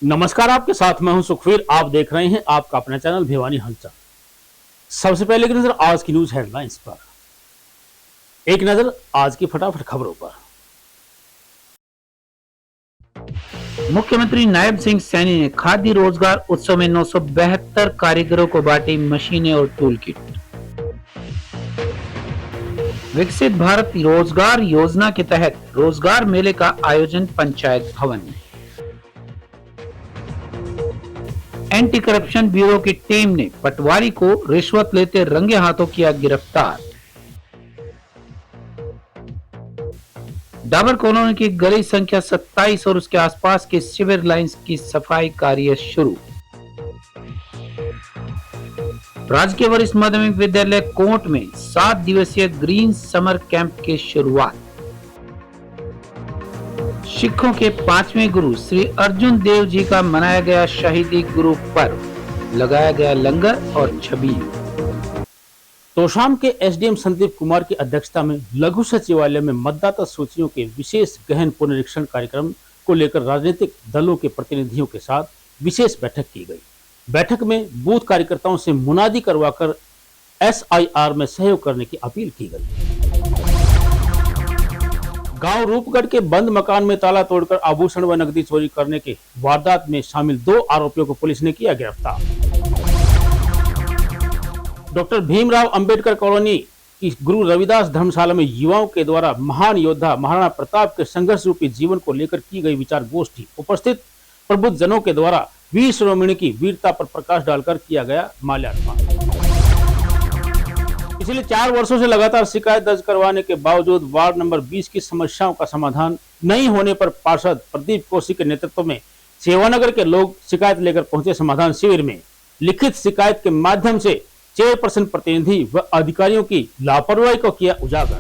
नमस्कार, आपके साथ मैं हूं सुखवीर। आप देख रहे हैं आपका अपना चैनल भिवानी हलचल। सबसे पहले की नजर आज की न्यूज हेडलाइंस पर। एक नजर आज की फटाफट खबरों पर। मुख्यमंत्री नायब सिंह सैनी ने खादी रोजगार उत्सव में 972 कारीगरों को बांटी मशीनें और टूल किट। विकसित भारत रोजगार योजना के तहत रोजगार मेले का आयोजन पंचायत भवन में। एंटी करप्शन ब्यूरो की टीम ने पटवारी को रिश्वत लेते रंगे हाथों किया गिरफ्तार। डाबर कॉलोनी की गली संख्या 27 और उसके आसपास के सीवर लाइंस की सफाई कार्य शुरू। राजकीय वरिष्ठ माध्यमिक विद्यालय कोंट में 7 दिवसीय ग्रीन समर कैंप की शुरुआत। सिखों के 5वें गुरु श्री अर्जुन देव जी का मनाया गया शहीदी गुरु पर्व, लगाया गया लंगर और छबील। तोशाम के एसडीएम संदीप कुमार की अध्यक्षता में लघु सचिवालय में मतदाता सूचियों के विशेष गहन पुनरीक्षण कार्यक्रम को लेकर राजनीतिक दलों के प्रतिनिधियों के साथ विशेष बैठक की गई। बैठक में बूथ कार्यकर्ताओं से मुनादी करवाकर एसआईआर में सहयोग करने की अपील की गई। गांव रूपगढ़ के बंद मकान में ताला तोड़कर आभूषण व नकदी चोरी करने के वारदात में शामिल 2 आरोपियों को पुलिस ने किया गिरफ्तार। डॉक्टर भीमराव अंबेडकर कॉलोनी की गुरु रविदास धर्मशाला में युवाओं के द्वारा महान योद्धा महाराणा प्रताप के संघर्ष रूपी जीवन को लेकर की गई विचार गोष्ठी। उपस्थित प्रबुद्ध जनों के द्वारा वीर शिरोमणि की वीरता पर प्रकाश डालकर किया गया माल्यार्पण। पिछले 4 वर्षों से लगातार शिकायत दर्ज करवाने के बावजूद वार्ड नंबर 20 की समस्याओं का समाधान नहीं होने पर पार्षद प्रदीप कोशी के नेतृत्व में सेवानगर के लोग शिकायत लेकर पहुंचे समाधान शिविर में। लिखित शिकायत के माध्यम से चेयरपर्सन प्रतिनिधि व अधिकारियों की लापरवाही को किया उजागर।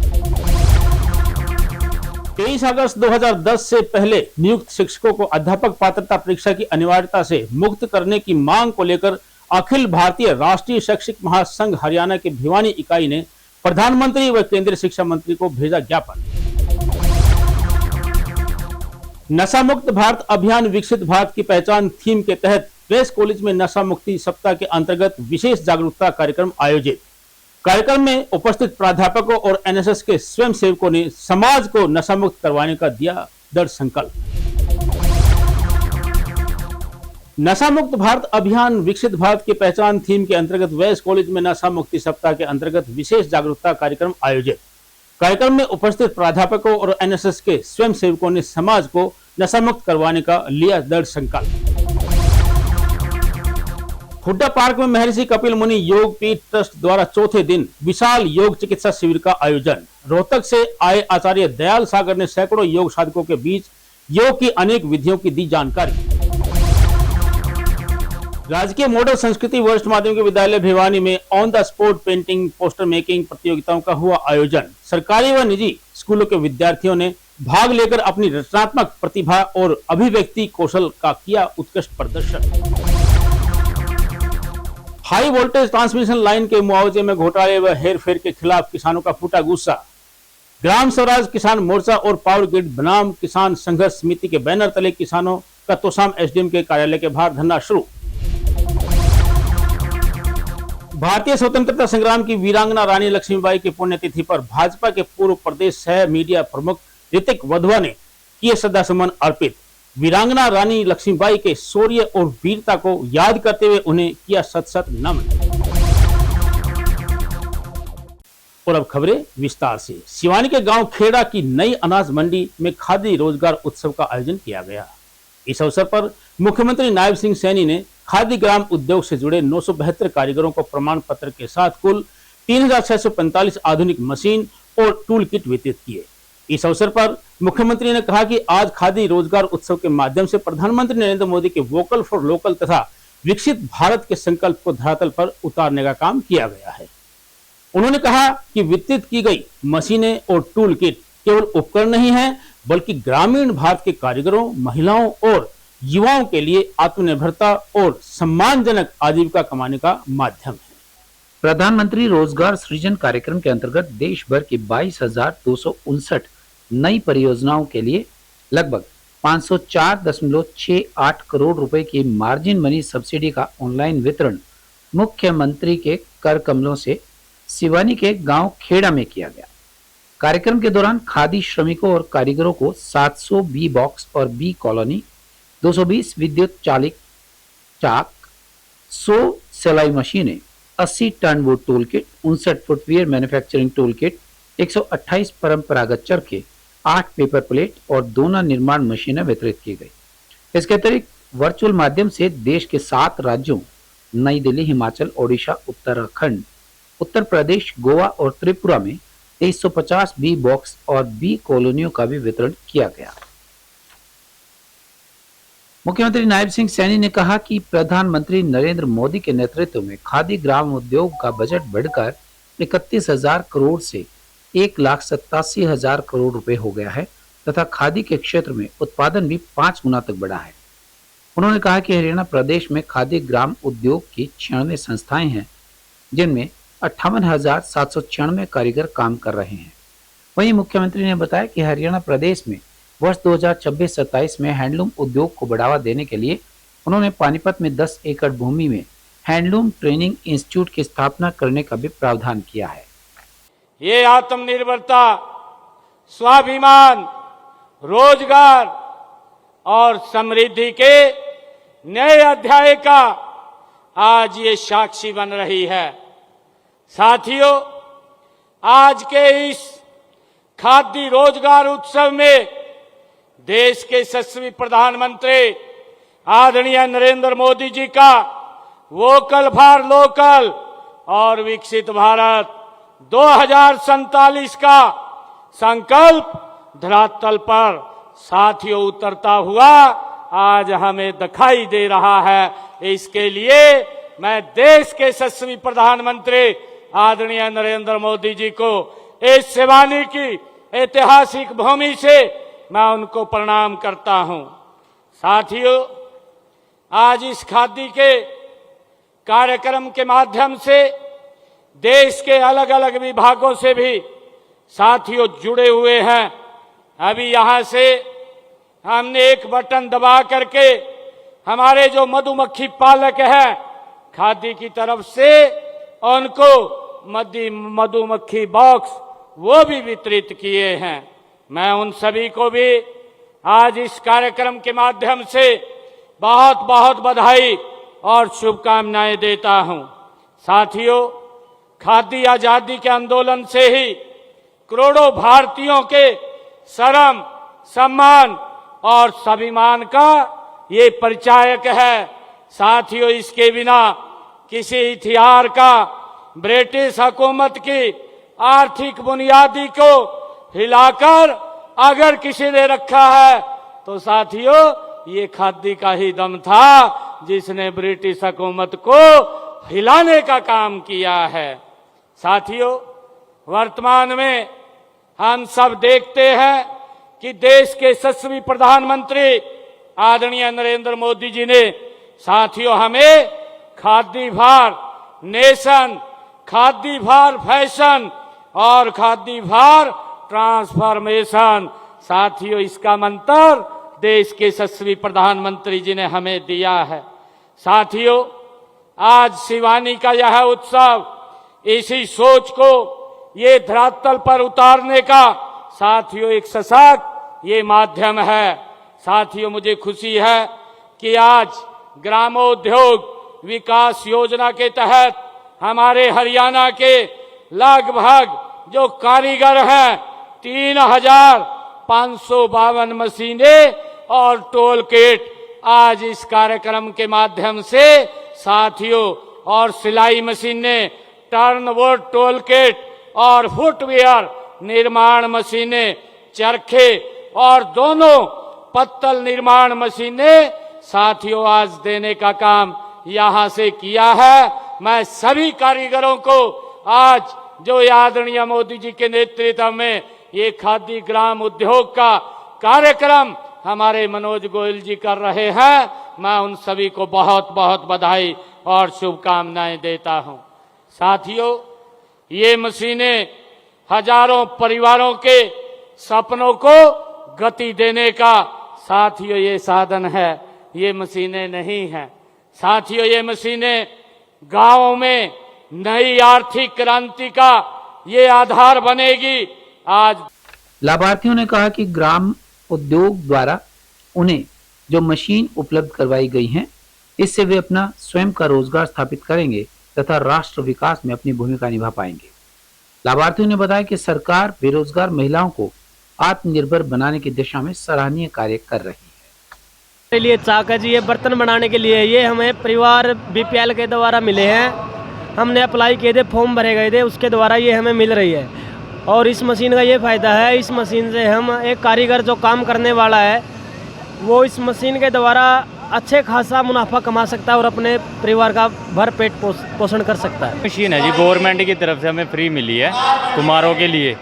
23 अगस्त 2010 से पहले नियुक्त शिक्षकों को अध्यापक पात्रता परीक्षा की अनिवार्यता से मुक्त करने की मांग को लेकर अखिल भारतीय राष्ट्रीय शैक्षिक महासंघ हरियाणा की भिवानी इकाई ने प्रधानमंत्री व केंद्रीय शिक्षा मंत्री को भेजा ज्ञापन। नशा मुक्त भारत अभियान विकसित भारत की पहचान थीम के तहत प्रेस कॉलेज में नशा मुक्ति सप्ताह के अंतर्गत विशेष जागरूकता कार्यक्रम आयोजित। कार्यक्रम में उपस्थित प्राध्यापकों और एनएसएस के स्वयंसेवकों ने समाज को नशा मुक्त करवाने का दिया दृढ़ संकल्प। नशा मुक्त भारत अभियान विकसित भारत की पहचान थीम के अंतर्गत वेस कॉलेज में नशा मुक्ति सप्ताह के अंतर्गत विशेष जागरूकता कार्यक्रम आयोजित। कार्यक्रम में उपस्थित प्राध्यापकों और एनएसएस के स्वयंसेवकों ने समाज को नशा मुक्त करवाने का लिया दृढ़ संकल्प। हुड्डा पार्क में महर्षि कपिल मुनि योग पीठ ट्रस्ट द्वारा चौथे दिन विशाल योग चिकित्सा शिविर का आयोजन। रोहतक से आए आचार्य दयाल सागर ने सैकड़ों योग साधकों के बीच योग की अनेक विधियों की दी जानकारी। राजकीय मॉडल संस्कृति वरिष्ठ माध्यमिक विद्यालय भिवानी में on the spot painting poster making प्रतियोगिताओं का हुआ आयोजन। सरकारी व निजी स्कूलों के विद्यार्थियों ने भाग लेकर अपनी रचनात्मक प्रतिभा और अभिव्यक्ति कौशल का किया उत्कृष्ट प्रदर्शन। हाई वोल्टेज ट्रांसमिशन लाइन के मुआवजे में घोटाले व हेरफेर के खिलाफ किसानों का फूटा गुस्सा। ग्राम स्वराज किसान मोर्चा और पावर ग्रिड बनाम किसान संघर्ष समिति के बैनर तले किसानों का तोशाम एसडीएम के कार्यालय के बाहर धरना शुरू। भारतीय स्वतंत्रता संग्राम की वीरांगना रानी लक्ष्मीबाई की पुण्यतिथि पर भाजपा के पूर्व प्रदेश सह मीडिया प्रमुख ऋतिक वधवा ने किए श्रद्धासुमन अर्पित। वीरांगना रानी लक्ष्मीबाई के शौर्य और वीरता को याद करते हुए उन्हें किया शत शत नमन। और अब खबरें विस्तार से। सिवानी के गांव खेड़ा की नई अनाज मंडी में खादी रोजगार उत्सव का आयोजन किया गया। इस अवसर पर मुख्यमंत्री नायब सिंह सैनी ने खादी ग्राम उद्योग से जुड़े 972 कारीगरों को प्रमाण पत्र के साथ कुल 3645 आधुनिक मशीन और टूल किट वितरित किए। इस अवसर पर मुख्यमंत्री ने कहा कि आज खादी रोजगार उत्सव के माध्यम से प्रधानमंत्री नरेंद्र मोदी के वोकल फॉर लोकल तथा विकसित भारत के संकल्प को धरातल पर उतारने का काम किया गया है। उन्होंने कहा कि वितरित की गई मशीनें और टूल किट केवल उपकरण नहीं है, बल्कि ग्रामीण भारत के कारीगरों, महिलाओं और युवाओं के लिए आत्मनिर्भरता और सम्मानजनक आजीविका कमाने का माध्यम है। प्रधानमंत्री रोजगार सृजन कार्यक्रम के अंतर्गत देश भर की 22,259 नई परियोजनाओं के लिए लगभग 504.68 करोड़ रुपए की मार्जिन मनी सब्सिडी का ऑनलाइन वितरण मुख्यमंत्री के कर कमलों से सिवानी के गांव खेड़ा में किया गया। कार्यक्रम के दौरान खादी श्रमिकों और कारीगरों को 700 बी बॉक्स और बी कॉलोनी, 220 विद्युत चालित चाक, 100 सिलाई मशीनें, 80 ton wood tool kit, 59 footwear manufacturing tool kit, 128 परंपरागत चरखे, 8 पेपर प्लेट और 2 निर्माण मशीनें वितरित की गई। इसके अतिरिक्त वर्चुअल माध्यम से देश के 7 राज्यों नई दिल्ली, हिमाचल, ओडिशा, उत्तराखंड, उत्तर प्रदेश, गोवा और त्रिपुरा में 2350 बी बॉक्स और बी कॉलोनियों का भी वितरण किया गया। मुख्यमंत्री नायब सिंह सैनी ने कहा कि प्रधानमंत्री नरेंद्र मोदी के नेतृत्व में खादी ग्राम उद्योग का बजट बढ़कर 31,000 करोड़ से 1,87,000 करोड़ रुपए हो गया है तथा खादी के क्षेत्र में उत्पादन भी 5 गुना तक बढ़ा है। उन्होंने कहा कि हरियाणा प्रदेश में खादी ग्राम उद्योग की 96 संस्थाएं हैं, जिनमें 58,796 कारीगर काम कर रहे हैं। वहीं मुख्यमंत्री ने बताया कि हरियाणा प्रदेश में वर्ष 2026-27 में हैंडलूम उद्योग को बढ़ावा देने के लिए उन्होंने पानीपत में 10 एकड़ भूमि में हैंडलूम ट्रेनिंग इंस्टीट्यूट की स्थापना करने का भी प्रावधान किया है। ये आत्मनिर्भरता, स्वाभिमान, रोजगार और समृद्धि के नए अध्याय का आज ये साक्षी बन रही है। साथियों, आज के इस खादी रोजगार उत्सव में देश के यशस्वी प्रधानमंत्री आदरणीय नरेंद्र मोदी जी का वोकल फॉर लोकल और विकसित भारत 2047 का संकल्प धरातल पर साथियों उतरता हुआ आज हमें दिखाई दे रहा है। इसके लिए मैं देश के यशस्वी प्रधानमंत्री आदरणीय नरेंद्र मोदी जी को इस सिवानी की ऐतिहासिक भूमि से मैं उनको प्रणाम करता हूं। साथियों, आज इस खादी के कार्यक्रम के माध्यम से देश के अलग अलग विभागों से भी साथियों जुड़े हुए हैं। अभी यहां से हमने एक बटन दबा करके हमारे जो मधुमक्खी पालक हैं खादी की तरफ से उनको मधुमक्खी बॉक्स वो भी वितरित किए हैं। मैं उन सभी को भी आज इस कार्यक्रम के माध्यम से बहुत बहुत बधाई और शुभकामनाएं देता हूं। साथियों, खादी आजादी के आंदोलन से ही करोड़ों भारतीयों के शर्म, सम्मान और स्वाभिमान का ये परिचायक है। साथियों, इसके बिना किसी हथियार का ब्रिटिश हुकूमत की आर्थिक बुनियादी को हिलाकर अगर किसी ने रखा है तो साथियों ये खादी का ही दम था जिसने ब्रिटिश हुकूमत को हिलाने का काम किया है। साथियों, वर्तमान में हम सब देखते हैं कि देश के यशस्वी प्रधानमंत्री आदरणीय नरेंद्र मोदी जी ने साथियों हमें khadi for nation, khadi for fashion और खादी फॉर ट्रांसफॉर्मेशन, साथियों इसका मंत्र देश के यशस्वी प्रधानमंत्री जी ने हमें दिया है। साथियों, आज सिवानी का यह उत्सव इसी सोच को ये धरातल पर उतारने का साथियों एक सशक्त ये माध्यम है। साथियों, मुझे खुशी है कि आज ग्रामोद्योग विकास योजना के तहत हमारे हरियाणा के लगभग जो कारीगर हैं 3,552 मशीनें और टोल किट आज इस कार्यक्रम के माध्यम से साथियों और सिलाई मशीनें, टर्नवुड टोल किट और फुटवियर निर्माण मशीनें, चरखे और दोनों पत्तल निर्माण मशीनें साथियों आज देने का काम यहां से किया है। मैं सभी कारीगरों को आज जो आदरणीय मोदी जी के नेतृत्व में ये खादी ग्राम उद्योग का कार्यक्रम हमारे मनोज गोयल जी कर रहे हैं, मैं उन सभी को बहुत बहुत बधाई और शुभकामनाएं देता हूं। साथियों, ये मशीनें हजारों परिवारों के सपनों को गति देने का साथियों ये साधन है, ये मशीनें नहीं हैं। साथियों ये मशीनें गांवों में नई आर्थिक क्रांति का ये आधार बनेगी। आज लाभार्थियों ने कहा कि ग्राम उद्योग द्वारा उन्हें जो मशीन उपलब्ध करवाई गई हैं, इससे वे अपना स्वयं का रोजगार स्थापित करेंगे तथा राष्ट्र विकास में अपनी भूमिका निभा पाएंगे। लाभार्थियों ने बताया कि सरकार बेरोजगार महिलाओं को आत्मनिर्भर बनाने की दिशा में सराहनीय कार्य कर रही है। के लिए चाक है जी, ये बर्तन बनाने के लिए, ये हमें परिवार बीपीएल के द्वारा मिले हैं। हमने अप्लाई किए थे, फॉर्म भरे गए थे, उसके द्वारा ये हमें मिल रही है। और इस मशीन का ये फ़ायदा है, इस मशीन से हम एक कारीगर जो काम करने वाला है वो इस मशीन के द्वारा अच्छे खासा मुनाफा कमा सकता है और अपने परिवार का भर पेट पोषण कर सकता है। मशीन है जी, गवर्नमेंट की तरफ से हमें फ्री मिली है। कुम्हारों के लिए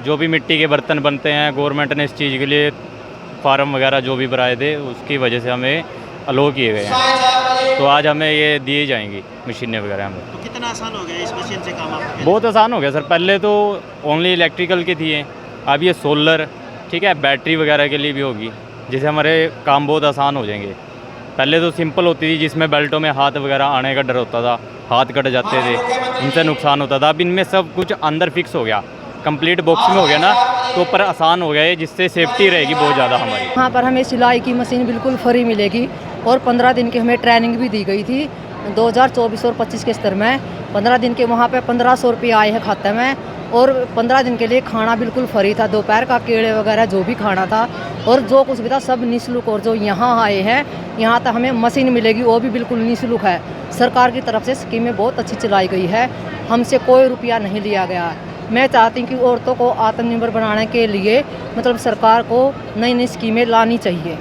जो भी मिट्टी के बर्तन बनते हैं, गवर्नमेंट ने इस चीज़ के लिए फार्म वगैरह जो भी भराए थे, उसकी वजह से हमें अलो किए गए हैं। तो आज हमें ये दिए जाएंगी मशीनें वगैरह हमें। तो कितना आसान हो गया इस मशीन से काम आपके? बहुत आसान हो गया सर। पहले तो ओनली इलेक्ट्रिकल की थी, अब ये सोलर, ठीक है, बैटरी वगैरह के लिए भी होगी, जिससे हमारे काम बहुत आसान हो जाएंगे। पहले तो सिंपल होती थी, जिसमें बेल्टों में हाथ वगैरह आने का डर होता था, हाथ कट जाते थे, उनसे नुकसान होता था। अब इनमें सब कुछ अंदर फिक्स हो गया, कंप्लीट बॉक्स में हो गया ना, तो ऊपर आसान हो गया है, जिससे सेफ्टी रहेगी बहुत ज़्यादा हमारी। यहाँ पर हमें सिलाई की मशीन बिल्कुल फ्री मिलेगी और 15 दिन की हमें ट्रेनिंग भी दी गई थी 2024 और 25 के स्तर में। 15 दिन के वहाँ पे 1500 रुपये आए हैं खाते में और 15 दिन के लिए खाना बिल्कुल फ्री था, दोपहर का केड़े वगैरह जो भी खाना था और जो कुछ भी था सब निःशुल्क। और जो यहाँ आए हैं, यहाँ तक हमें मशीन मिलेगी वो भी बिल्कुल निःशुल्क है। सरकार की तरफ से स्कीमें बहुत अच्छी चलाई गई है, हमसे कोई रुपया नहीं लिया गया है। मैं चाहती हूँ कि औरतों को आत्मनिर्भर बनाने के लिए मतलब सरकार को नई नई स्कीमें लानी चाहिए।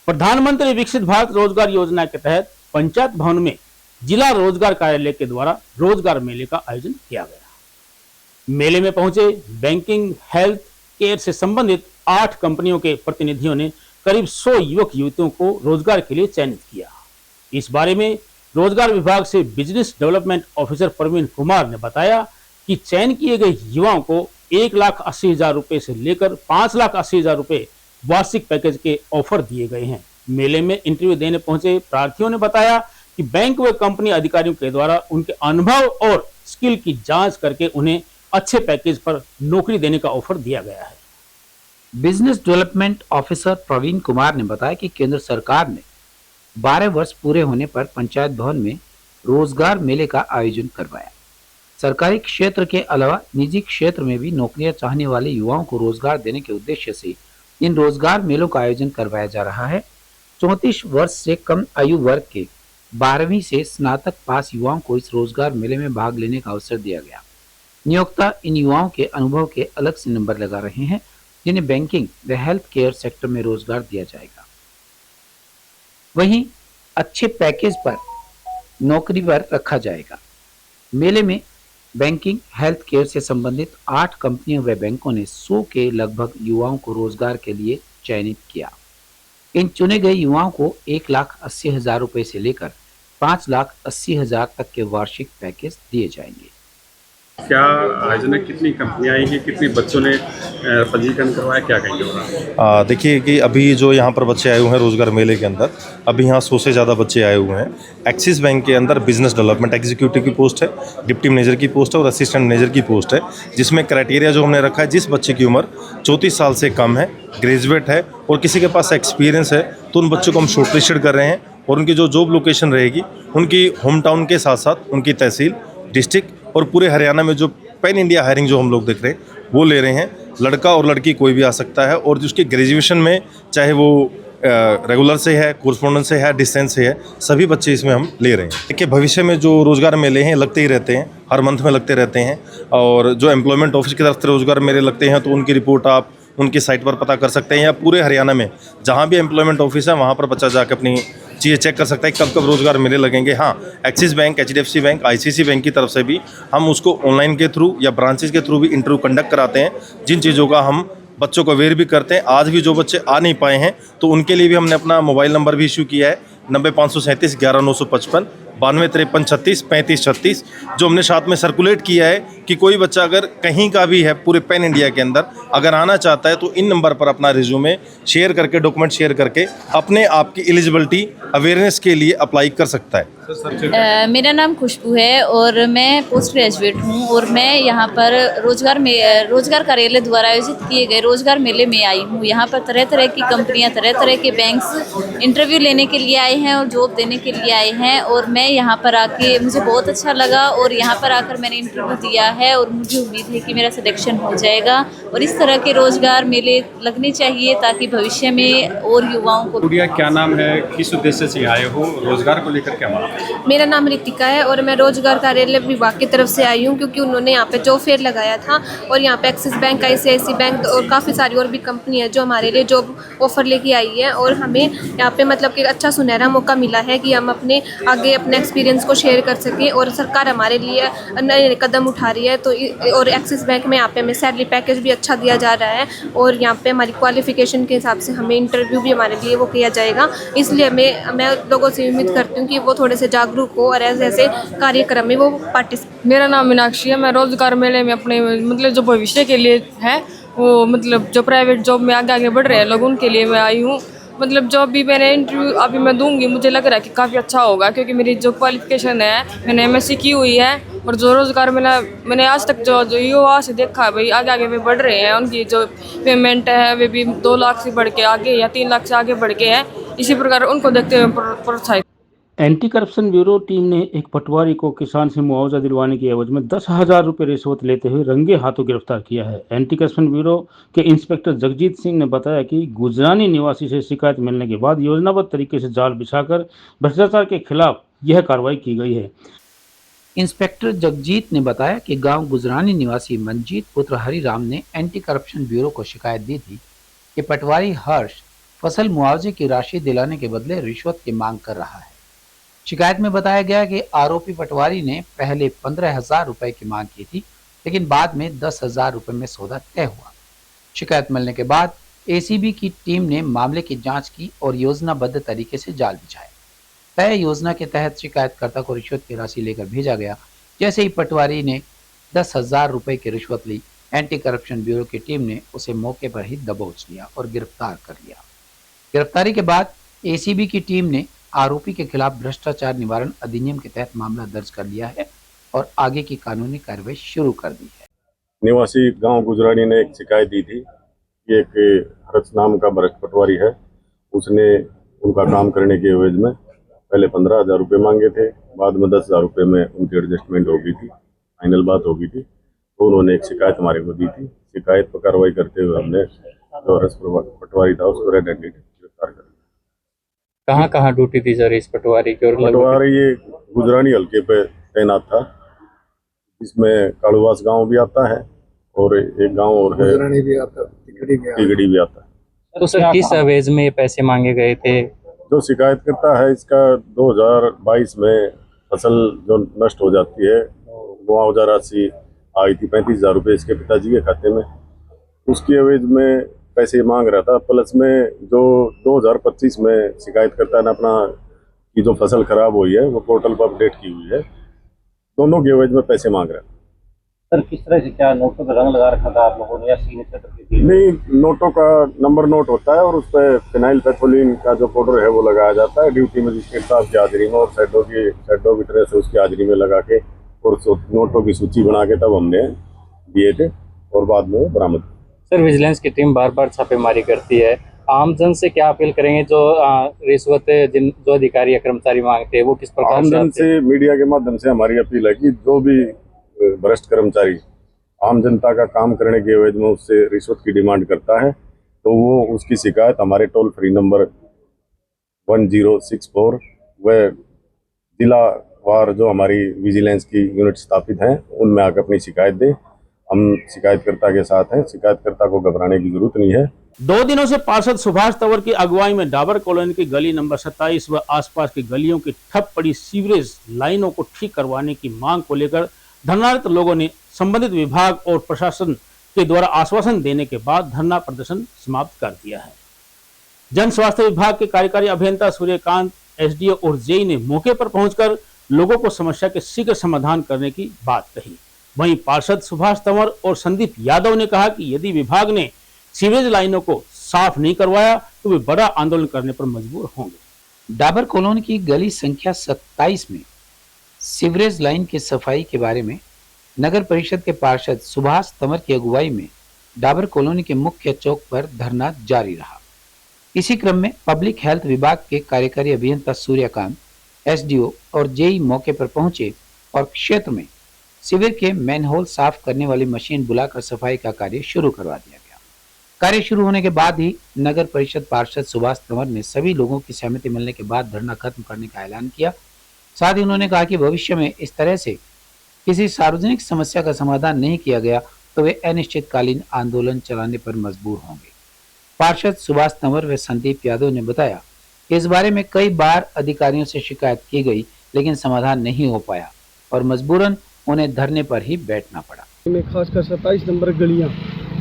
प्रधानमंत्री विकसित भारत रोजगार योजना के तहत पंचायत भवन में जिला रोजगार कार्यालय के द्वारा रोजगार मेले का आयोजन किया गया। मेले में पहुंचे बैंकिंग, हेल्थ केयर से संबंधित 8 कंपनियों के प्रतिनिधियों ने करीब 100 युवक युवतियों को रोजगार के लिए चयनित किया। इस बारे में रोजगार विभाग से business development officer Praveen Kumar ने बताया कि चयन किए गए युवाओं को 1,80,000 रुपए से लेकर 5,80,000 रुपए वार्षिक पैकेज के ऑफर दिए गए हैं। मेले में इंटरव्यू देने पहुंचे प्रार्थियों ने बताया कि बैंक व कंपनी अधिकारियों के द्वारा उनके अनुभव और स्किल की जांच करके उन्हें अच्छे पैकेज पर नौकरी देने का ऑफर दिया गया है। Business development officer Praveen Kumar ने बताया कि केंद्र सरकार ने 12 वर्ष पूरे होने पर पंचायत भवन में रोजगार मेले का आयोजन करवाया। सरकारी क्षेत्र के अलावा निजी क्षेत्र में भी नौकरियां चाहने वाले युवाओं को रोजगार देने के उद्देश्य से इन रोजगार मेलों का आयोजन करवाया जा रहा है। 34 वर्ष से कम आयु वर्ग के 12वीं से स्नातक पास युवाओं को इस रोजगार मेले में भाग लेने का अवसर दिया गया। नियोक्ता इन युवाओं के अनुभव के अलग से नंबर लगा रहे हैं, जिन्हें बैंकिंग व हेल्थ केयर सेक्टर में रोजगार दिया जाएगा। वहीं अच्छे पैकेज पर नौकरी पर रखा जाएगा। मेले में बैंकिंग, हेल्थ केयर से संबंधित 8 कंपनियों व बैंकों ने 100 के लगभग युवाओं को रोजगार के लिए चयनित किया। इन चुने गए युवाओं को 1,80,000 रुपए से लेकर 5,80,000 तक के वार्षिक पैकेज दिए जाएंगे। क्या आयोजन है, कितनी कंपनियां आई हैं, कितने बच्चों ने पंजीकरण करवाया, क्या कहेंगे? देखिए कि अभी जो यहाँ पर बच्चे आए हुए हैं रोजगार मेले के अंदर, अभी यहाँ 100 से ज़्यादा बच्चे आए हुए हैं। एक्सिस बैंक के अंदर बिजनेस डेवलपमेंट एग्जीक्यूटिव की पोस्ट है, डिप्टी मैनेजर की पोस्ट है और असिस्टेंट मैनेजर की पोस्ट है, जिसमें क्राइटेरिया जो हमने रखा है, जिस बच्चे की उम्र 34 साल से कम है, ग्रेजुएट है और किसी के पास एक्सपीरियंस है, तो उन बच्चों को हम शॉर्टलिस्टेड कर रहे हैं और उनकी जो जॉब लोकेशन रहेगी उनकी होम टाउन के साथ साथ उनकी तहसील, डिस्ट्रिक्ट और पूरे हरियाणा में जो पैन इंडिया हायरिंग जो हम लोग देख रहे हैं वो ले रहे हैं। लड़का और लड़की कोई भी आ सकता है और जिसकी ग्रेजुएशन में चाहे वो रेगुलर से है, कोरस्पोंडेंस से है, डिस्टेंस से है, सभी बच्चे इसमें हम ले रहे हैं। देखिए भविष्य में जो रोज़गार मेले हैं लगते ही रहते हैं, हर मंथ में लगते रहते हैं और जो एम्प्लॉयमेंट ऑफिस की तरफ से रोज़गार मेले लगते हैं तो उनकी रिपोर्ट आप उनकी साइट पर पता कर सकते हैं या पूरे हरियाणा में जहाँ भी एम्प्लॉयमेंट ऑफिस है वहाँ पर बच्चा जाकर अपनी चीज़ें चेक कर सकता है कब कब रोज़गार मेले लगेंगे। हाँ, axis bank, HDFC bank, ICICI bank की तरफ से भी हम उसको ऑनलाइन के थ्रू या ब्रांचेस के थ्रू भी इंटरव्यू कंडक्ट कराते हैं, जिन चीज़ों का हम बच्चों को अवेयर भी करते हैं। आज भी जो बच्चे आ नहीं पाए हैं तो उनके लिए भी हमने अपना मोबाइल नंबर भी इशू किया है 90 537 11 955, 9253363536, जो हमने साथ में सर्कुलेट किया है कि कोई बच्चा अगर कहीं का भी है पूरे पैन इंडिया के अंदर अगर आना चाहता है तो इन नंबर पर अपना रिज्यूमे शेयर करके, डॉक्यूमेंट शेयर करके अपने आप की एलिजिबिलिटी अवेयरनेस के लिए अप्लाई कर सकता है। मेरा नाम खुशबू है और मैं पोस्ट ग्रेजुएट हूँ और मैं यहाँ पर रोजगार कार्यालय द्वारा आयोजित किए गए रोजगार मेले में आई हूँ। यहाँ पर तरह तरह की कंपनियाँ, तरह तरह के बैंक्स इंटरव्यू लेने के लिए आए हैं और जॉब देने के लिए आए हैं और मैं यहाँ पर आके मुझे बहुत अच्छा लगा और यहाँ पर आकर मैंने इंटरव्यू दिया है और मुझे उम्मीद है कि मेरा सिलेक्शन हो जाएगा। और इस तरह के रोजगार मेले लगने चाहिए ताकि भविष्य में और युवाओं को। गुड़िया, क्या नाम है, किस उद्देश्य से आए हो, रोजगार को लेकर क्या मांग? मेरा नाम रितिका है और मैं रोजगार कार्यालय विभाग की तरफ से आई हूँ क्योंकि उन्होंने यहाँ पे जॉब फेयर लगाया था और यहाँ पे एक्सिस बैंक, ICICI बैंक और काफ़ी सारी और भी कंपनी है जो हमारे लिए जॉब ऑफर लेके आई है और हमें यहाँ पे मतलब कि अच्छा सुनहरा मौका मिला है कि हम अपने आगे अपने एक्सपीरियंस को शेयर कर सकें और सरकार हमारे लिए नए कदम उठा रही है। तो और एक्सिस बैंक में यहाँ पे हमें सैलरी पैकेज भी अच्छा दिया जा रहा है और यहाँ पे हमारी क्वालिफिकेशन के हिसाब से हमें इंटरव्यू भी हमारे लिए वो किया जाएगा। इसलिए मैं लोगों से उम्मीद करती हूँ कि वो थोड़े से जागरूक हो और ऐसे कार्यक्रम में वो पार्टिसिपेट। मेरा नाम मीनाक्षी है। मैं रोजगार मेले में अपने मतलब जो भविष्य के लिए है वो मतलब जो प्राइवेट जॉब में आगे आगे बढ़ रहे हैं लोग उनके लिए मैं आई हूँ। मतलब जो भी मैंने इंटरव्यू अभी मैं दूंगी मुझे लग रहा है कि काफ़ी अच्छा होगा क्योंकि मेरी जो क्वालिफिकेशन है मैंने MSc की हुई है और जो रोज़गार मैंने आज तक जो युवा से देखा है भाई आगे आगे वे बढ़ रहे हैं, उनकी जो पेमेंट है वे भी 2 लाख से बढ़ के आगे या 3 लाख से आगे बढ़ के है। इसी प्रकार उनको देखते हुए प्रोत्साहित। एंटी करप्शन ब्यूरो टीम ने एक पटवारी को किसान से मुआवजा दिलवाने के एवज में 10,000 रुपये रिश्वत लेते हुए रंगे हाथों गिरफ्तार किया है। एंटी करप्शन ब्यूरो के इंस्पेक्टर जगजीत सिंह ने बताया कि गुजरानी निवासी से शिकायत मिलने के बाद योजनाबद्ध तरीके से जाल बिछाकर भ्रष्टाचार के खिलाफ यह कार्रवाई की गई है। इंस्पेक्टर जगजीत ने बताया कि गांव गुजरानी निवासी मंजीत पुत्र हरिराम ने एंटी करप्शन ब्यूरो को शिकायत दी थी कि पटवारी हर्ष फसल मुआवजे की राशि दिलाने के बदले रिश्वत की मांग कर रहा है। शिकायत में बताया गया कि आरोपी पटवारी ने पहले 15,000 रुपए की मांग की थी लेकिन बाद में 10,000 रुपए में सौदा तय हुआ। शिकायत मिलने के बाद ACB की टीम ने मामले की जांच की और योजनाबद्ध तरीके से जाल बिछाए। तय योजना के तहत शिकायतकर्ता को रिश्वत की राशि लेकर भेजा गया। जैसे ही पटवारी ने 10,000 रुपए की रिश्वत ली, एंटी करप्शन ब्यूरो की टीम ने उसे मौके पर ही दबोच लिया और गिरफ्तार कर लिया। गिरफ्तारी के बाद ACB की टीम ने आरोपी के खिलाफ भ्रष्टाचार निवारण अधिनियम के तहत मामला दर्ज कर लिया है और आगे की कानूनी कार्रवाई शुरू कर दी है। निवासी गांव गुजरानी ने एक शिकायत दी थी कि एक हर्ष नाम का भ्रष्ट पटवारी है, उसने उनका काम करने के एवज में पहले 15,000 रुपये मांगे थे, बाद में 10,000 रुपये में उनकी एडजस्टमेंट हो गई थी, फाइनल बात हो गई थी। तो उन्होंने एक शिकायत हमारे को दी थी। शिकायत पर कार्रवाई करते हुए हमने जो हर्ष पटवारी था उसको रेड हैंडेड गिरफ्तार कर लिया। कहाँ ड्यूटी थी सर इस पटवारी की? और पटवारी ये गुजरानी हल्के पे तैनात था, इसमें कालूवास गांव भी आता है और एक गांव और है भी आता है, तिगड़ी भी आता है। तो सर किस एवज में ये पैसे मांगे गए थे? जो शिकायत करता है इसका 2022 में फसल जो नष्ट हो जाती है मुआवजा राशि आई थी 35,000 रुपये इसके पिताजी के खाते में, उसकी एवज में पैसे मांग रहा था। प्लस में जो 2025 में शिकायत करता है ना अपना कि जो फसल खराब हुई है वो पोर्टल पर अपडेट की हुई है, दोनों के एवज में पैसे मांग रहा है। सर किस तरह से, क्या नोटों का रंग लगा रखा था आप लोगों ने या सिग्नेचर करके दी? नहीं, नोटों का नंबर नोट होता है और उस पर फिनाइल पेट्रोलिन का जो पाउडर है वो लगाया जाता है ड्यूटी मजिस्ट्रेट साहब की हाजिरी में और शैडो की तरह से उसकी हाजिरी में लगा के और नोटों की सूची बना के तब हमने दिए थे और बाद में बरामद। सर विजिलेंस की टीम बार बार छापेमारी करती है, आमजन से क्या अपील करेंगे जो रिश्वत जो अधिकारी या कर्मचारी मांगते हैं वो किस प्रकार? आमजन से मीडिया के माध्यम से हमारी अपील है कि जो भी भ्रष्ट कर्मचारी आम जनता का काम करने के एवज में उससे रिश्वत की डिमांड करता है तो वो उसकी शिकायत हमारे टोल फ्री नंबर 1064 व जिला वार जो हमारी विजिलेंस की यूनिट स्थापित हैं उनमें आकर अपनी शिकायत दें। हम शिकायतकर्ता के साथ हैं, शिकायतकर्ता को घबराने की जरूरत नहीं है। 2 दिनों से पार्षद सुभाष तंवर की अगुवाई में डाबर कॉलोनी की गली नंबर 27 व आसपास की गलियों की ठप पड़ी सीवरेज लाइनों को ठीक करवाने की मांग को लेकर धरनारत लोगों ने संबंधित विभाग और प्रशासन के द्वारा आश्वासन देने के बाद धरना प्रदर्शन समाप्त कर दिया है। जन स्वास्थ्य विभाग के कार्यकारी अभियंता सूर्यकांत, SDO और जेई ने मौके पर पहुंचकर लोगों को समस्या के शीघ्र समाधान करने की बात कही। वहीं पार्षद सुभाष तंवर और संदीप यादव ने कहा कि यदि विभाग ने सीवरेज लाइनों को साफ नहीं करवाया तो वे बड़ा आंदोलन करने पर मजबूर होंगे। डाबर कॉलोनी की गली संख्या 27 में सीवरेज लाइन की सफाई के बारे में नगर परिषद के पार्षद सुभाष तंवर की अगुवाई में डाबर कॉलोनी के मुख्य चौक पर धरना जारी रहा। इसी क्रम में पब्लिक हेल्थ विभाग के कार्यकारी अभियंता सूर्यकांत, एसडीओ और जेई मौके पर पहुंचे और क्षेत्र में सीवर के मैनहोल साफ करने वाली मशीन बुलाकर सफाई का कार्य शुरू करवा दिया गया। कार्य शुरू होने के बाद ही नगर परिषद पार्षद सुभाष तंवर ने सभी लोगों की सहमति मिलने के बाद धरना खत्म करने का ऐलान किया। साथ ही उन्होंने कहा कि भविष्य में इस तरह से किसी सार्वजनिक समस्या का समाधान नहीं किया गया तो वे अनिश्चितकालीन आंदोलन चलाने पर मजबूर होंगे। पार्षद सुभाष तंवर व संदीप यादव ने बताया कि इस बारे में कई बार अधिकारियों से शिकायत की गई लेकिन समाधान नहीं हो पाया और मजबूरन उन्हें धरने पर ही बैठना पड़ा। में खासकर 27 नंबर गलियां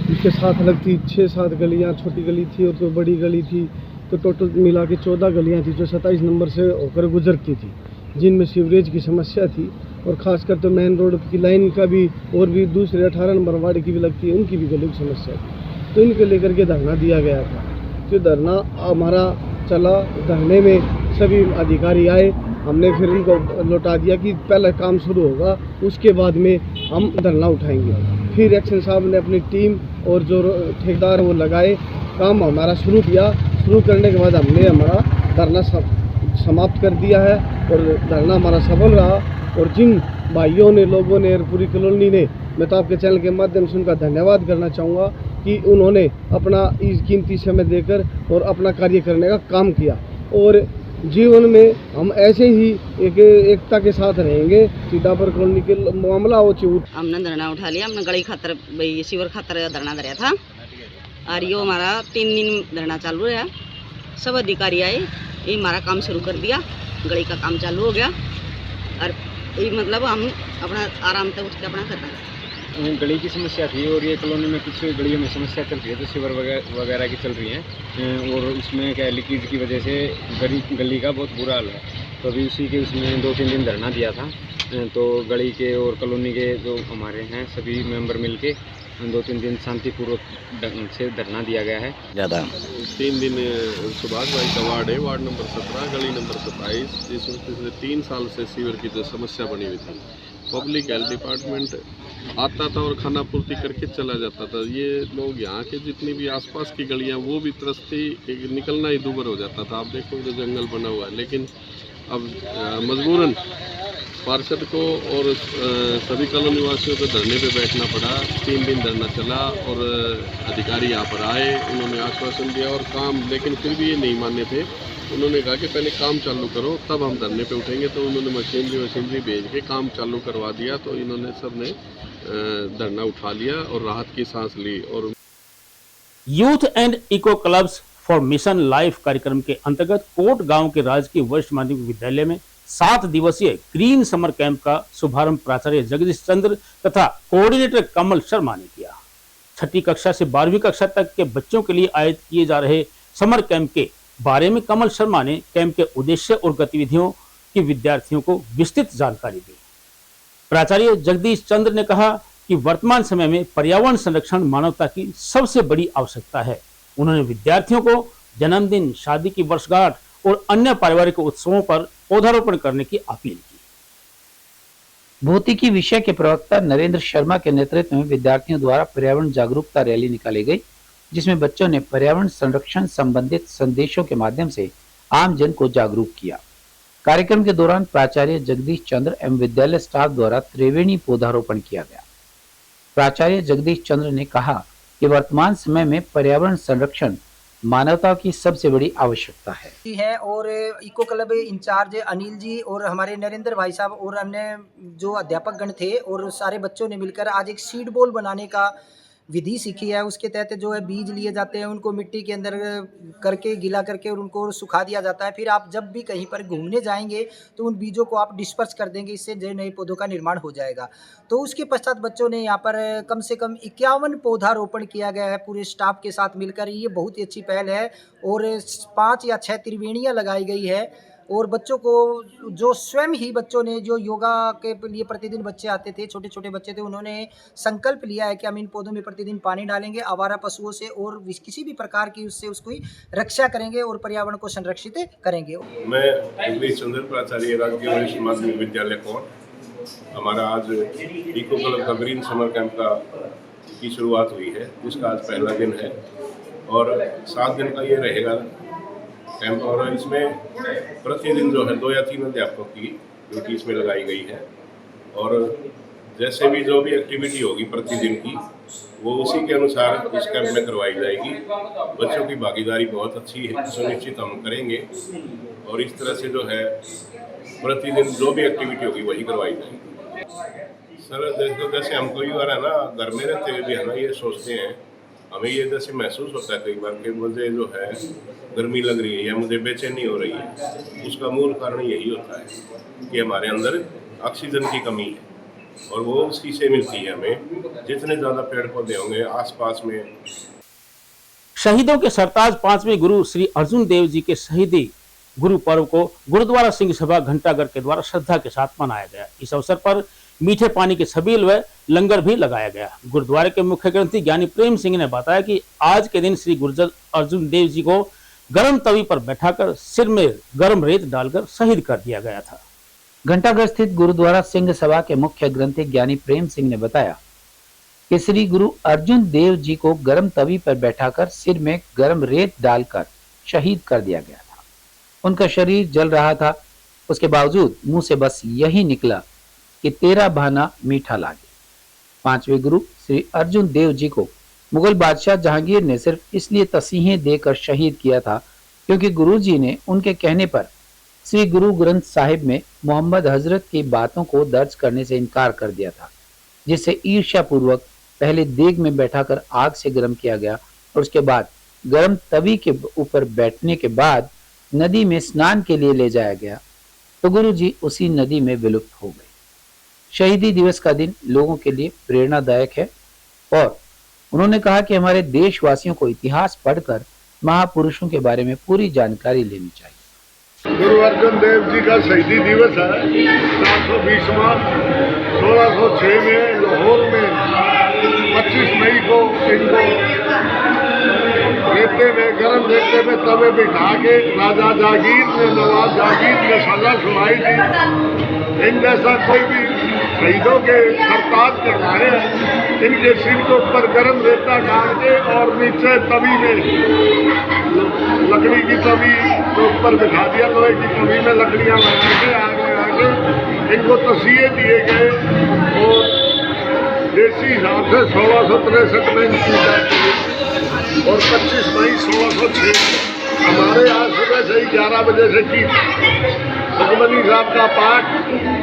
इसके साथ लगती 6-7 गलियां, छोटी गली थी और तो बड़ी गली थी, तो टोटल मिला के 14 गलियां थी जो 27 नंबर से होकर गुजरती थी, जिनमें सीवरेज की समस्या थी। और खासकर तो मेन रोड की लाइन का भी और भी दूसरे 18 नंबर वार्ड की भी लगती है, उनकी भी गली की समस्या थी। तो इनके लेकर के धरना दिया गया था। तो धरना हमारा चला, धरने में सभी अधिकारी आए, हमने फिर उनको लौटा दिया कि पहले काम शुरू होगा उसके बाद में हम धरना उठाएंगे। फिर एक्शन साहब ने अपनी टीम और जो ठेकेदार वो लगाए, काम हमारा शुरू किया। शुरू करने के बाद हमने हमारा धरना समाप्त कर दिया है और धरना हमारा सफल रहा। और जिन भाइयों ने, लोगों ने और पूरी कॉलोनी ने, मैं तो आपके चैनल के माध्यम से उनका धन्यवाद करना चाहूँगा कि उन्होंने अपना इस कीमती समय देकर और अपना कार्य करने का काम किया। और जीवन में हम ऐसे ही एकता के साथ रहेंगे। सीतापुर कॉलोनी के मामला हो चुका, हमने धरना उठा लिया। हमने गली खातर भाई सीवर खातर धरना धरा था और ये हमारा 3 दिन धरना चालू है। सब अधिकारी आए, ये हमारा काम शुरू कर दिया, गली का काम चालू हो गया और ये मतलब हम अपना आराम से उठ के अपना करना। गली की समस्या थी और ये कॉलोनी में कुछ गलियों में समस्या चल रही है, तो सीवर वगैरह की चल रही हैं और उसमें क्या लीकेज की वजह से गली का बहुत बुरा हाल है। तो अभी उसी के उसमें 2-3 दिन धरना दिया था। तो गली के और कॉलोनी के जो हमारे हैं सभी मेंबर मिलके 2-3 दिन शांतिपूर्वक ढंग से धरना दिया गया है। ज़्यादा 3 दिन सुभाष भाई का वार्ड है, वार्ड नंबर 17, गली नंबर 27, जिसमें पिछले 3 साल से सीवर की जो समस्या बनी हुई थी। पब्लिक हेल्थ डिपार्टमेंट आता था और खाना पूर्ति करके चला जाता था। ये लोग यहाँ के जितनी भी आसपास की गलियाँ वो भी त्रस्ती, निकलना ही दूभर हो जाता था। आप देखो तो जंगल बना हुआ है, लेकिन अब मजबूरन पार्षद को और सभी कॉलोनी वासियों को धरने पे बैठना पड़ा। 3 दिन धरना चला और अधिकारी यहाँ पर आए, उन्होंने आश्वासन दिया और काम, लेकिन फिर भी ये नहीं माने थे। उन्होंने कहा कि पहले काम चालू करो तब हम धरने पे उठेंगे। तो उन्होंने मशीनरी भेज के काम चालू करवा दिया। तो इन्होंने सब ने धरना उठा लिया और राहत की सांस ली। और youth and eco clubs for mission life कार्यक्रम के अंतर्गत कोट गांव के राजकीय वरिष्ठ माध्यमिक विद्यालय में 7 दिवसीय ग्रीन समर कैंप का शुभारंभ प्राचार्य जगदीश चंद्र तथा कोऑर्डिनेटर कमल शर्मा ने किया। 6ठी कक्षा से 12वीं कक्षा तक के बच्चों के लिए आयोजित किए जा रहे समर कैंप के बारे में कमल शर्मा ने कैंप के उद्देश्य और गतिविधियों की विद्यार्थियों को विस्तृत जानकारी दी। प्राचार्य जगदीश चंद्र ने कहा कि वर्तमान समय में पर्यावरण संरक्षण मानवता की सबसे बड़ी आवश्यकता है। उन्होंने विद्यार्थियों को जन्मदिन, शादी की वर्षगांठ और अन्य पारिवारिक उत्सवों पर पौधारोपण करने की अपील की। भौतिकी विषय के प्रवक्ता नरेंद्र शर्मा के नेतृत्व में विद्यार्थियों द्वारा पर्यावरण जागरूकता रैली निकाली गई, जिसमें बच्चों ने पर्यावरण संरक्षण संबंधित संदेशों के माध्यम से आम जन को जागरूक किया। कार्यक्रम के दौरान प्राचार्य जगदीश चंद्र एवं विद्यालय स्टाफ द्वारा त्रिवेणी पौधारोपण किया गया। प्राचार्य जगदीश चंद्र ने कहा कि वर्तमान समय में पर्यावरण संरक्षण मानवता की सबसे बड़ी आवश्यकता है। और eco club in charge Anil ji और हमारे नरेंद्र भाई साहब और अन्य जो अध्यापक गण थे और सारे बच्चों ने मिलकर आज एक सीड बॉल बनाने का विधि सीखी है। उसके तहत जो है बीज लिए जाते हैं, उनको मिट्टी के अंदर करके गीला करके और उनको सुखा दिया जाता है। फिर आप जब भी कहीं पर घूमने जाएंगे तो उन बीजों को आप डिस्पर्स कर देंगे, इससे जो नए पौधों का निर्माण हो जाएगा। तो उसके पश्चात बच्चों ने यहाँ पर कम से कम 51 पौधारोपण किया गया है पूरे स्टाफ के साथ मिलकर। ये बहुत ही अच्छी पहल है और 5 या 6 त्रिवेणियाँ लगाई गई है और बच्चों को जो स्वयं ही बच्चों ने जो योगा के लिए प्रतिदिन बच्चे आते थे, छोटे छोटे बच्चे थे, उन्होंने संकल्प लिया है कि हम इन पौधों में प्रतिदिन पानी डालेंगे, आवारा पशुओं से और किसी भी प्रकार की उससे उसकी रक्षा करेंगे और पर्यावरण को संरक्षित करेंगे। मैं इंग्लिश चंद्र प्राचार्य राजकीय वरिष्ठ माध्यमिक विद्यालय कोट, हमारा आज इको क्लब का ग्रीन समर कैंप की शुरुआत हुई है, जिसका आज पहला दिन है और 7 दिन का ये रहेगा कैंप। और इसमें प्रतिदिन जो है 2 या 3 अध्यापकों की ड्यूटी इसमें लगाई गई है और जैसे भी जो भी एक्टिविटी होगी प्रतिदिन की वो उसी के अनुसार इस कैंप में करवाई जाएगी। बच्चों की भागीदारी बहुत अच्छी है, सुनिश्चित हम करेंगे और इस तरह से जो है प्रतिदिन जो भी एक्टिविटी होगी वही करवाई जाएगी। सर जैसे हम कोई बार है ना घर में रहते हुए भी है ना ये सोचते हैं, हमें ये जैसे महसूस होता है कई बार कि मुझे जो है गर्मी लग रही है या मुझे बेचैनी हो रही है, उसका मूल कारण यही होता है कि हमारे अंदर ऑक्सीजन की कमी है और वो उसी से मिलती है हमें। जितने ज़्यादा पेड़ पौधे होंगे आसपास में। शहीदों के सरताज 5वें गुरु श्री अर्जुन देव जी के शहीदी गुरु पर्व को गुरुद्वारा सिंह सभा घंटाघर के द्वारा श्रद्धा के साथ मनाया गया। इस अवसर पर मीठे पानी के छबील व लंगर भी लगाया गया। गुरुद्वारे के मुख्य ग्रंथी ज्ञानी प्रेम सिंह ने बताया कि आज के दिन श्री गुरु अर्जुन देव जी को गर्म तवी पर बैठाकर सिर में गर्म रेत डालकर शहीद कर दिया गया था। घंटाघर स्थित गुरुद्वारा सिंह सभा के मुख्य ग्रंथी ज्ञानी प्रेम सिंह ने बताया कि श्री गुरु अर्जुन देव जी को गर्म तवी पर बैठाकर सिर में गर्म रेत डालकर शहीद कर दिया गया था। उनका शरीर जल रहा था, उसके बावजूद मुंह से बस यही निकला कि तेरा बहाना मीठा लागे। 5वें गुरु श्री अर्जुन देव जी को मुगल बादशाह जहांगीर ने सिर्फ इसलिए तसीहें देकर शहीद किया था क्योंकि गुरु जी ने उनके कहने पर श्री गुरु ग्रंथ साहिब में मोहम्मद हजरत की बातों को दर्ज करने से इनकार कर दिया था, जिससे ईर्ष्या पूर्वक पहले देग में बैठाकर आग से गर्म किया गया और उसके बाद गर्म तवी के ऊपर बैठने के बाद नदी में स्नान के लिए ले जाया गया तो गुरु जी उसी नदी में विलुप्त हो गए। शहीदी दिवस का दिन लोगों के लिए प्रेरणादायक है और उन्होंने कहा कि हमारे देशवासियों को इतिहास पढ़कर महापुरुषों के बारे में पूरी जानकारी लेनी चाहिए। गुरु अर्जुन देव जी का शहीदी दिवस है 420वां। 1606 में लाहौर में 25 मई को इनको रेते में गर्म रेते में तवे बिठा के राजा जागीर ने नवाब जागीर ने सजा सुनाई थी। इन जैसा कोई भी शहीदों के सरताज करवाए इनके सिर के ऊपर गर्म रेता डाल के और नीचे तवी में लकड़ी की तवी के ऊपर बिठा दिया, लोहे की तवी में लकड़ियां लगा के आग लगा के इनको तसीहे दिए गए और देसी हिसाब से 1663 में इनकी और 25 मई 1606 हमारे यहाँ सुबह से ही 11 बजे से की सुखमनी साहब का पाठ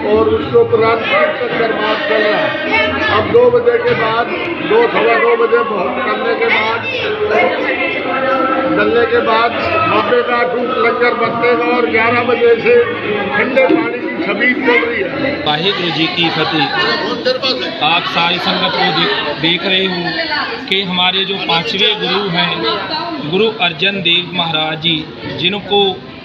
और उसके उपरांत कीर्तन दरबार चल रहा है। अब 2 बजे के बाद 2-2:15 बजे बहुत करने के बाद डलने के बाद 90 का टूट लंगर बनेगा और 11 बजे से ठंडे पानी की छबील चल रही है। वाहिगुरु जी की फतेह। आप सारी संगत को देख रहे हो कि हमारे जो 5वें गुरु हैं गुरु अर्जन देव महाराज जी, जिनको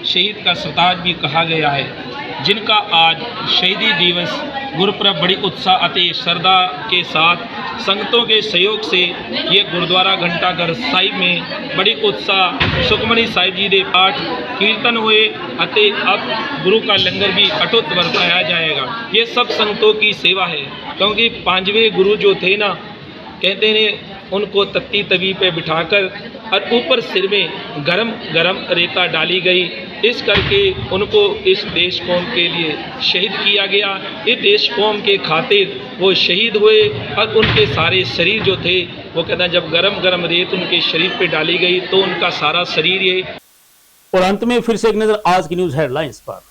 शहीद का सरताज भी कहा गया है, जिनका आज शहीदी दिवस गुरुपुरब बड़ी उत्साह अति श्रद्धा के साथ संगतों के सहयोग से ये गुरुद्वारा घंटाघर साहिब में बड़ी उत्साह सुखमनी साहिब जी के पाठ कीर्तन हुए अते अब गुरु का लंगर भी अटूट बरताया जाएगा। ये सब संगतों की सेवा है क्योंकि 5वें गुरु जो थे ना, कहते ने उनको तत्ती तवी पे बिठाकर और ऊपर सिर में गरम गरम रेता डाली गई, इस करके उनको इस देश कौम के लिए शहीद किया गया। इस देश कौम के खातिर वो शहीद हुए और उनके सारे शरीर जो थे वो कहते हैं जब गरम गरम रेत उनके शरीर पे डाली गई तो उनका सारा शरीर ये। और अंत में फिर से एक नजर आज की न्यूज हेडलाइंस पर।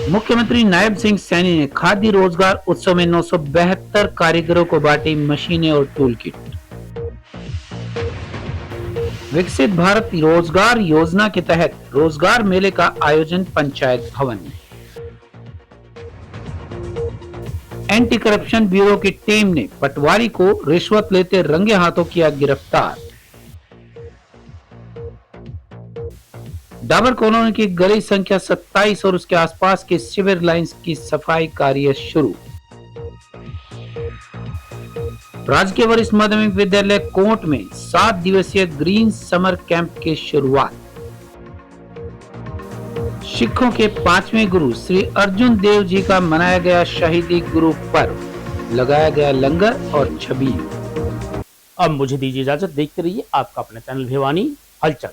मुख्यमंत्री नायब सिंह सैनी ने खादी रोजगार उत्सव में 972 कारीगरों को बांटी मशीनें और टूल किट। विकसित भारत रोजगार योजना के तहत रोजगार मेले का आयोजन पंचायत भवन में। एंटी करप्शन ब्यूरो की टीम ने पटवारी को रिश्वत लेते रंगे हाथों किया गिरफ्तार। डाबर कॉलोनी की गली संख्या 27 और उसके आसपास के सीवर लाइंस की सफाई कार्य शुरू। राजकीय वरिष्ठ माध्यमिक विद्यालय कोट में 7 दिवसीय ग्रीन समर कैंप की शुरुआत। सिखों के 5वें गुरु श्री अर्जुन देव जी का मनाया गया शहीदी गुरु पर्व, लगाया गया लंगर और छबील। अब मुझे दीजिए इजाजत, देखते रहिए आपका अपना चैनल भिवानी हलचल।